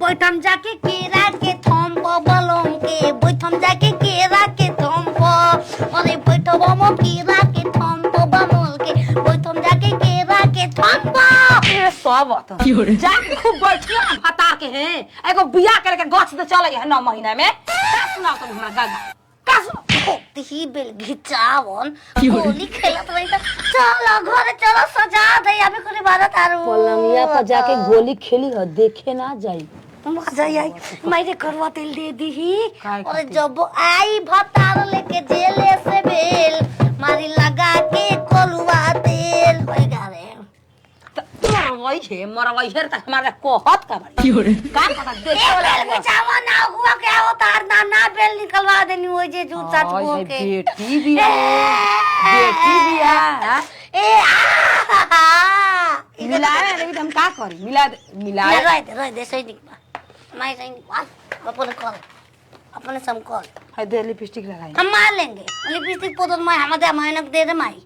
बैठम जाके केरा के थम बलम के बैठम जाके केरा के थम अरे बैठब हम केरा के थम बमल के बैठम जाके केरा के थम ये सब जाके खूब बैठियो ना फता के हैं एगो बियाह करके गछ दे चले है 9 महीना में का सुनाओ तुम हमरा गागा का सुनाओ ही बेल घिचावन होली खेलत रही त चलो घर चलो सजा दे अभी कोई बात तारू पलंगिया पर जाके गोली खेली हो देखे ना जाई मजा आई मैंने करवा तेल दे दी ही और जब आई भतार लेके जेले से बेल मारी लगा के कोलुआ तेल होई गावे मरवाई है तक हमारा कोहत का बड़ी का पता देखे वाला चावा ना हुआ क्या होता ना बेल निकलवा देनी वो जे जूत सच बोल के बेटी भी है ए मिलाए लेकिन हम का करी मिलाए रह दे सही नहीं मैं सही नहीं अपने सम कॉल है दे लिपस्टिक लगाई हम मार लेंगे लिपस्टिक पोतो मैं हमारे मेहनत दे दे माई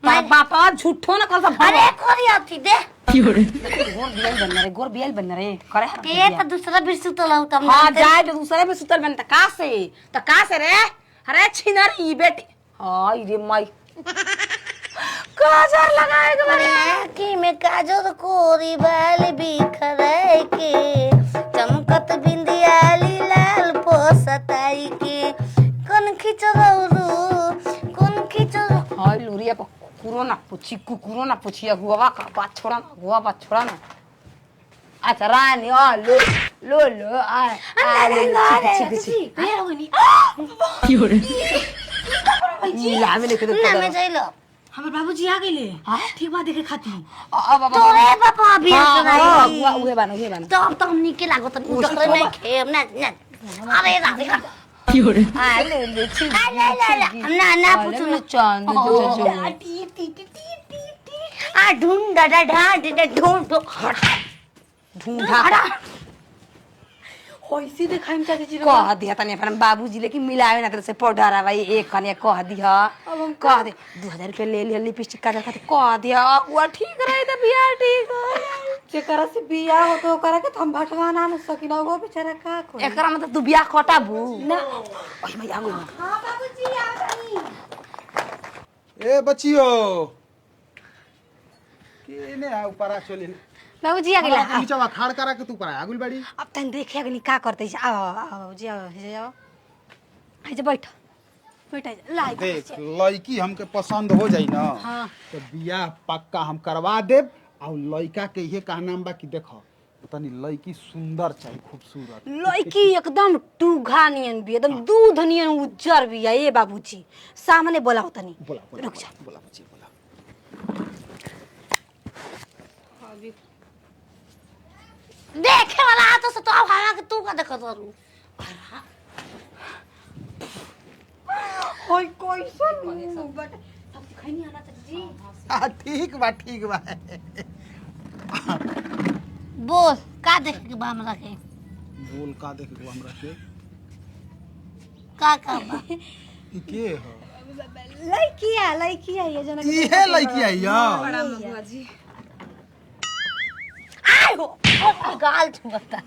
बापा झूठो ना कर सब अरे कोरी आती दे गोर बियल बन रे करे ये तो दूसरा भी सुतल हो तब हां जाए तो दूसरे भी सुतल बन त का से रे अरे छिनरी बेटी हाय रे माई काजर लगाए के बड़े कि मैं काजर कोरी बाल बिखराए के चमकत बिंदियाली लाल पोसताई के कौन खिचरौरू हाय लुरिया पर कुकुरो ना पूछी गुवा का बात छोड़ा ना अच्छा रानी लो आ मिला में लेके ना मैं जाइलो हमर बाबूजी आ गेले ठीक बा देखे खाती तोरे पापा भी हां उहे बानो तो हमनी के लागो त उठले नहीं खेम ना अरे राधे का ले ना पूछो चांद आ ढूंढ ढूंढा होइसी देखाइम चाची जी कह दिया तने अपन बाबूजी लेकिन मिलावे ना त से पढ़ारा भाई एक कने कह दिया कह दे 2000 रुपया ले ले लिपस्टिक का खातिर कह दिया वो ठीक रहे त बियाह ठीक जेकरा से बियाह हो तो ओकरा के हम भटवा ना सकिना वो बेचारा का को एकरा मतलब तू बियाह खटाबू ना ओइ मैं आगो हां बाबूजी आ गई ए बच्चियो केने आ ऊपर आ चली बाबूजी आ गेला नीचवा खाड़ करा के तू ऊपर आगुल बाड़ी अब तन देखे अगनी का करते आओ जी आओ आई जा बैठ लाई देख लड़की हमके पसंद हो जाई ना हां तो बियाह पक्का हम करवा देब और लड़का के ये कहना बा कि देखो तनी लड़की सुंदर चाहिए खूबसूरत लड़की एकदम टूघा नियन भी एकदम दूध नियन उज्जर भी है ये बाबूजी सामने बोला तनी बोला रुक जा बोला बच्ची बोला देखे वाला तो से तो अब हवा के तू का देखत रहू होय कैसन बट सब खैनी आना चाची जी हां ठीक बा बोल का देखे के बा हमरा के बोल का देख के हमरा के का बा ई के हो लड़किया ये जना इहे लड़की आई या बड़ा मगुआ जी आय हो गाल छुबता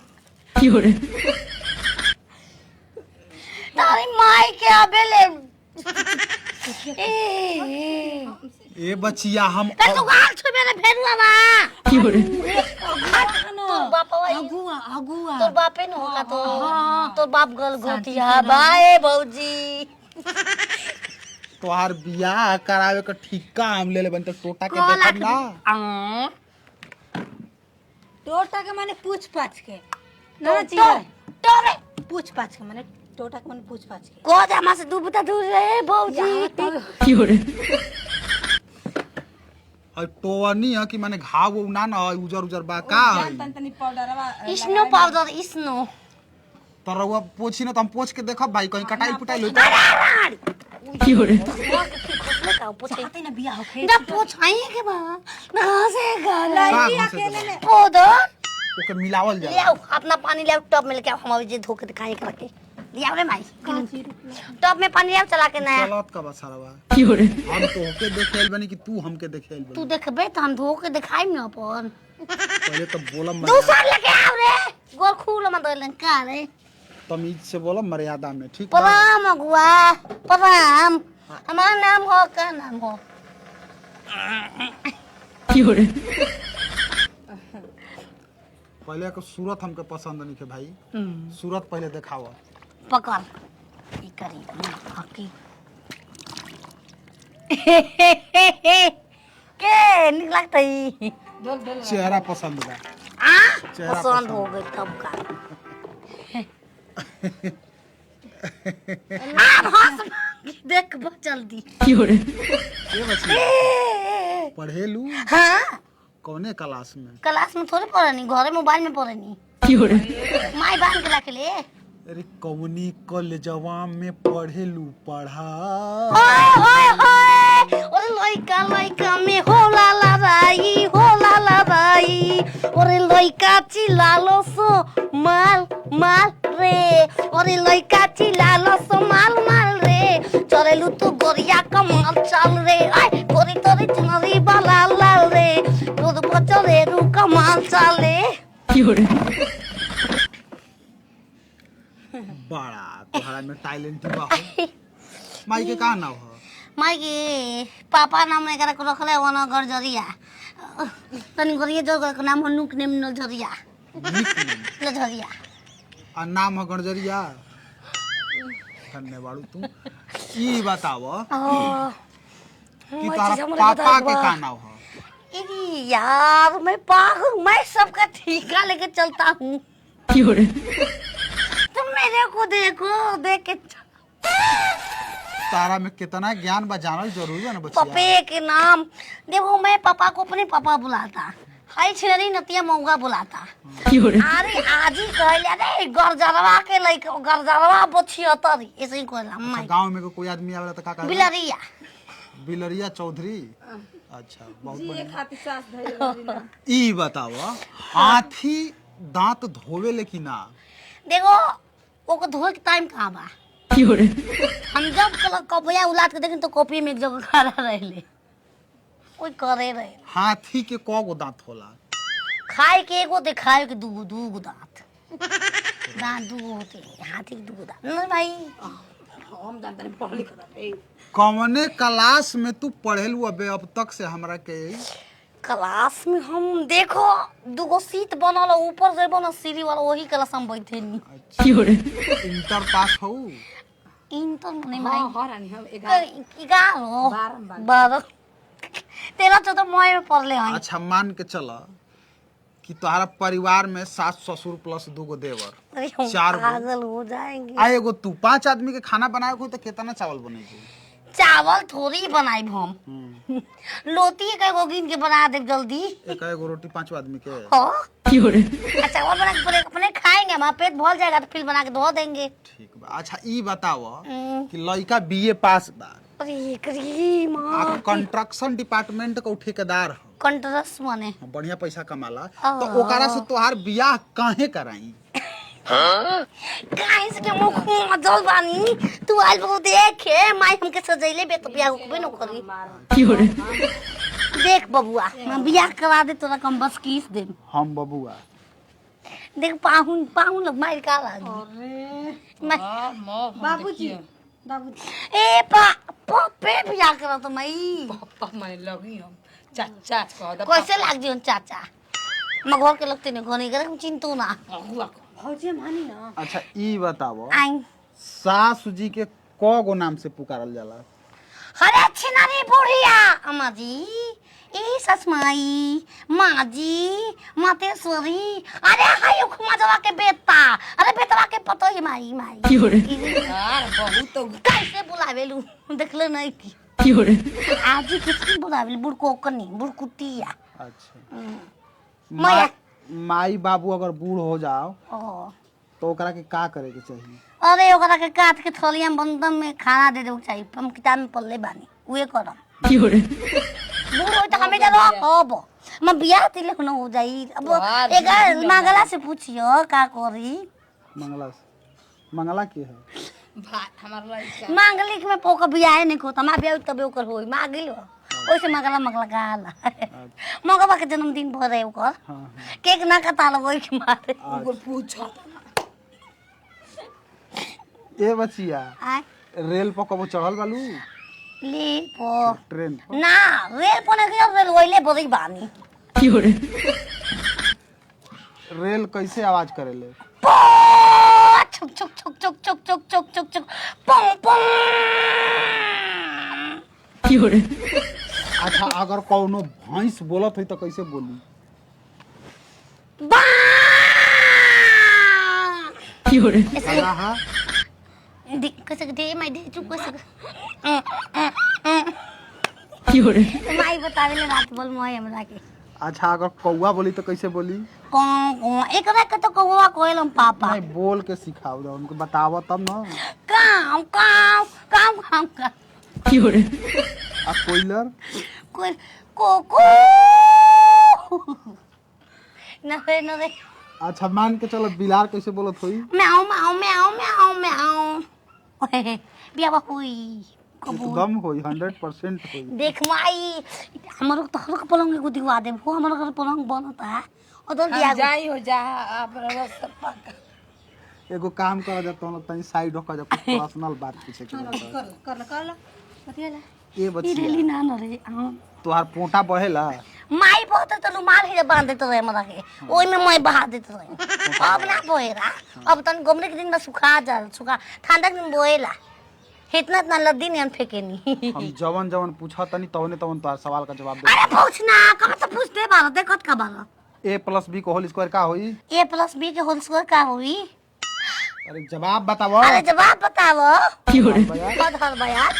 तारी माई के आबेले ए बच्चिया हम तू गाल छुबे ना फेरुआ बा तोर बापवा अगुआ तोर बापे न होगा तो तोर बाप गल गोतिया बाए भौजी तोहार बियाह करावे का ठिका हम ले बन त टोटा के देखब ना टोटा के माने पूछ पाछ के ना जी तोरे पूछ पाछ के माने टोटा के माने पूछ पाछ के को दे मा से दूबता दूर रे भौजी और टोवनी है कि माने घाव ना ना है उजर बा का है तनी पाउडरवा स्नो पाउडर स्नो तरवा पोछी ना त हम पोछ के देखब भाई कहीं कटाई पुटाई होई का पूछे चाहते ना बियाह होखे ना पूछाई के बा ना से गाल लड़की अकेले ले पोदो ओके मिलावल ले जा आओ अपना पानी ले आओ टब में लेके आओ हम जे धो के दिखाई करके ले आओ रे माई टब में पानी ले आओ चला के नया चलत का बसारवा हम तो होके देखेल बनी कि तू हमके देखेल तू बनी देखबे त हम धो के दिखाई न अपन पहले तो बोलम दूसर लेके आओ रे गोर खूल मत देलन का रे तमीज से बोलो, मर्यादा में, ठीक है? प्रणाम अगुआ प्रणाम। हमारा नाम हो का नाम हो पहले के सूरत हमके पसंद नहीं के भाई, सूरत पहले दिखावा। पकड़ ई करी हकी के निक लगतई चेहरा पसंद बा। आ चेहरा पसंद हो गई तब का आप हंस देख बा जल्दी ये बच्ची पढ़ेलू हाँ कौने क्लास में? क्लास में थोड़ी पढ़नी, घरे मोबाइल में पढ़नी। माई बांध के रख ले। अरे कौनी कॉलेजवा में पढ़ेलू पढ़ा। ओए ओए ओए ओरे लइका में होला लड़ाई होला लड़ाई। ओरे लइका चिल्लालो सो माल माल रे। ओरे लइका चिल्लालो सो माल माल रे। चरेलू तू गोरिया कमाल चल रे। आय गोरी तोरी चुनरी बाला लाल रे। दूध बचरे रू कमाल चल रे। बड़ा तोहरा में टैलेंट बा हो। माई के का नाम हो? माई के पापा नाम ने करा रखले वना गरजरिया। तनी गरिए जो के नाम हो नुक नेम नजरिया। नजरिया आ नाम हो गणजरिया। धन्यवाद तू। ई बताओ कि तारा पापा के का नाम हो? यार मैं पागल, मैं सबका ठीका लेके चलता हूँ। तुम मेरे को देखो देख के तारा में कितना ज्ञान बा जानल जरूरी है ना बच्चिया। पपे के नाम देखो, मैं पापा को अपने पापा बुलाता, हाय छिनरी नतिया मौगा बुलाता। अरे आज ही कहले अरे गरजरवा के लइका गरजरवा बछिया तरी ऐसे ही कहला। मैं गांव में कोई आदमी आवेला त का कहला? बिलरिया बिलरिया चौधरी। अच्छा बहुत जी बढ़िया। खाती सास धैर्य ई बताओ हाथी दांत धोवे लेकिन ना? देखो ओको धोए के टाइम कहाँ बा। हम जब कपया उलाट के देखें तो कॉपी में एक जगह खड़ा रहले, कोई करे रहे। हाथी के कगो दांत होला? खाए के एगो दे, खाए के दूगो दांत। दांत दूगो होते हाथी के दूगो दांत नहीं भाई। हम जानते नहीं पढ़ लिख रहा। कौने क्लास में तू पढ़ेलू अबे अब तक से हमरा के? क्लास में हम देखो दूगो सीट बनल ऊपर जेबो ना सीढ़ी वाला, वही क्लास हम बैठे नहीं। इंटर पास हो? इंटर नहीं भाई। हां रानी हम 11 12 13 14 मोए में पढ़ले हई। अच्छा मान के चला कि तुम्हारा परिवार में सास ससुर प्लस दूगो देवर, अरे हम 4 गो पागल हो जाएंगे। आ एगो तू, 5 आदमी के खाना बनाए हो तो कितना चावल बनेगी? चावल थोड़ी बनाई हम, लोती के एगो गिन के बना दे जल्दी। एक एगो रोटी 5 आदमी के? हाँ चावल बना के अपने खाएंगे, हमारा पेट भर जाएगा तो फिर बना के धो देंगे। ठीक बा। अच्छा ई बताओ कि लड़का बीए पास बा, अरे करी माँ आ कंस्ट्रक्शन डिपार्टमेंट का ठेकेदार हो, कंट्रस बने बढ़िया पैसा कमाला, तो ओकरा से तोहार बियाह काहे कराई? काहे से के मुख में जल बानी तू आज बहुत देखे माई हमके सजैले बे तो बियाह को न करी। देख बबुआ मैं बियाह करा दे तोरा कम बस किस दे। हम बबुआ देख पाहुन पाहुन लोग मार का लागी। अरे बाबूजी ए पप्पे बियाह करा तो मई पापा मैं लगी हम चाचा कह दे। कैसे लाग जी चाचा मैं घर के लगते नहीं घनी करे चिंतू ना। भौजी मानी ना। अच्छा ई बताओ आई सासू जी के कगो नाम से पुकारल जाला? अरे छिनारी बुढ़िया अम्मा जी, ए ससमाई, माँ जी, मातेश्वरी, अरे हाय उखमा के बेटा, अरे बेटवा के पतो ही माई माई। यार बहुत तो कैसे बुलावेलू देख ले नहीं की। आज ही किसकी बुलावेलू बुढ़ कोकनी बुढ़ कुतिया। अच्छा माई बाबू अगर बूढ़ हो जाओ तो ओकरा के का करे के चाहिए? अरे ओकरा के काट के थलिया में बंदम में खाना दे देऊ चाहिए। हम किताब में पढ़ले बानी उहे करम। बूढ़ हो तो हमें जा अब मैं बियाह तिले न हो जाई। अब एगा मंगला से पूछियो का करी। मंगला के है भाई हमार लड़का मांगलिक में पोक बियाह नहीं होता, हमार बियाह तबे ओकर होई मांगिलो। ओइसे मगला मगला गाला मगवा के जन्मदिन भरे ओकर हाँ केक ना कटाल ओइ के मारे ओकर पूछो ए बचिया आय रेल पर कबो चढ़ल बालू ले पो ट्रेन पर ना रेल पने के रेल ओइले बड़ी बानी रेल कैसे आवाज करेले पो छुक छुक छुक छुक छुक छुक छुक छुक छुक पोंग पोंग अच्छा अगर कौनो भैंस बोलत है तो कैसे बोली बा हाँ हाँ कैसे दे मैं दे चुप कैसे माई बतावे ले रात बोल मोय हमरा के अच्छा अगर कौआ बोली तो कैसे बोली कौन एक रख के तो कौवा कोइलम पापा नहीं बोल के सिखाओ दो उनको बताओ तब ना काव काव काव काव का आ कोयलर कोई कोको ना रे अच्छा मान के चलो बिलार कैसे बोलत होई म्याऊ म्याऊ म्याऊ म्याऊ म्याऊ ओए बियाबा हुई एकदम होई 100% होई देख माई हमरो तो हर पलंग को दिवा दे वो हमरो घर पलंग बनता है उधर दिया जाई हो जा आप रस पक्का एगो काम कर जा तो तनी साइड होकर जा कुछ पर्सनल बात पूछे के बता। कर बतियाला ए ई बच्ची रेली ना न रे तोहार पोंटा बहेला माई बहुत तो रुमाल ही बांध देते रहे हमरा के ओई में मैं बहा देते रहे अब ना बोएला अब तन गोमरे के दिन में सुखा सुखा ठंडा के दिन बोएला इतना इतना लद्दी नहीं फेंकेनी हम जवन जवन पूछा तनी तवने तवन तोहार सवाल का जवाब दे अरे पूछ ना कब से पूछते बार देखत का बार a + b को होल स्क्वायर का होई a + b के होल स्क्वायर का हुई अरे जवाब बताओ अरे जवाब बताओ बयान। बहुत हर बयान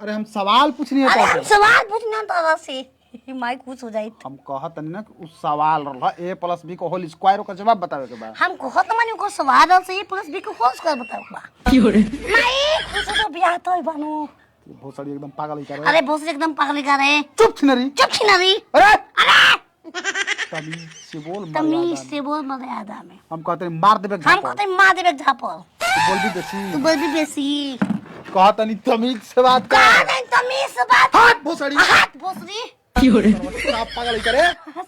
अरे हम सवाल पूछनी है अरे हम तो सवाल पूछना तो से माई खुश हो जाई हम कहत नहीं ना कि उस सवाल रहला a + b को होल स्क्वायर का जवाब बतावे के बा हम कहत मानी को सवाल से a + b के होल स्क्वायर बताओ बा माई खुश तो बियाह तो बनो भोसड़ी एकदम पागल ही करे अरे भोसड़ी एकदम पागल का रे चुप छिनरी चुप छिनरी अरे अरे तमीज से बोल तमीज मर्यादा से बोल मर्यादा में हम कहते हैं मार देबे हम झापड़ कहते मार देबे झापड़ बोल भी बेसी तू बोल भी बेसी कहत नहीं तमीज से बात का कर नहीं तमीज से बात हाथ भोसड़ी हाथ भोसड़ी आप पागल ही करे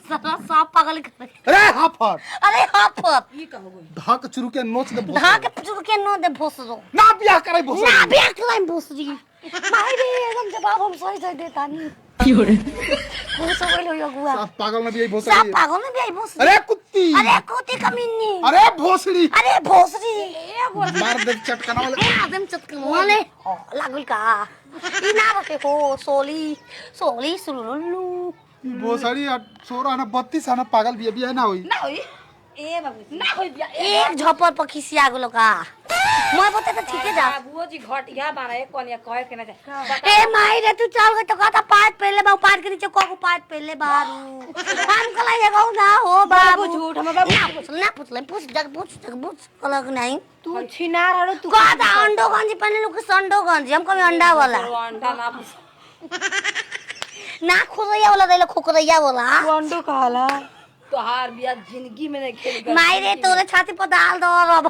सारा सांप पागल कर अरे हाफर अरे हाफत ई कहो गई धक चुरू के नोच दे भोसड़ी धा के पुचु के नो दे भोसरो ना बियाह करे ना भोसड़ी बियाह कराई भोसरी माई रे एकदम जवाब हम सही सही देता नहीं खुश हो गइल हो गुआ आप पागल ना बियाह सब भोसड़ी पागल में भी आई भोसरी अरे कुत्ती अरे कुत्ती कमीनी अरे भोसड़ी अरे भोसरी मार दे चटकना वाले एकदम चटकन वाले लागल का ई ना रखे हो सोली सोली सुलुलु भोसड़ी 16 ना 32 ना पागल बियाह ना होई ना होई ए बाबू ना होई बिया एक झपर पर खिसिया गेलो का मैं बता तो ठीक है जा बाबूओ जी घटिया बारा एक कोनिया कहे के ना ए माई रे तू चल गए तो कहता पाट पहले बा पाट के नीचे को पाट पहले बारू हम कला ये कहू ना हो बाबू झूठ हम बाबू ना पूछ जग अलग नहीं तू छिनार हरो तू कहता अंडो गंजी पहले लोग संडो गंजी हम कभी अंडा वाला अंडा ना ना खुरैया वाला देले खुकरैया वाला तू अंडो कहला तोहार बिया जिंदगी में नहीं खेल माई रे तोरे छाती पर डाल दो रब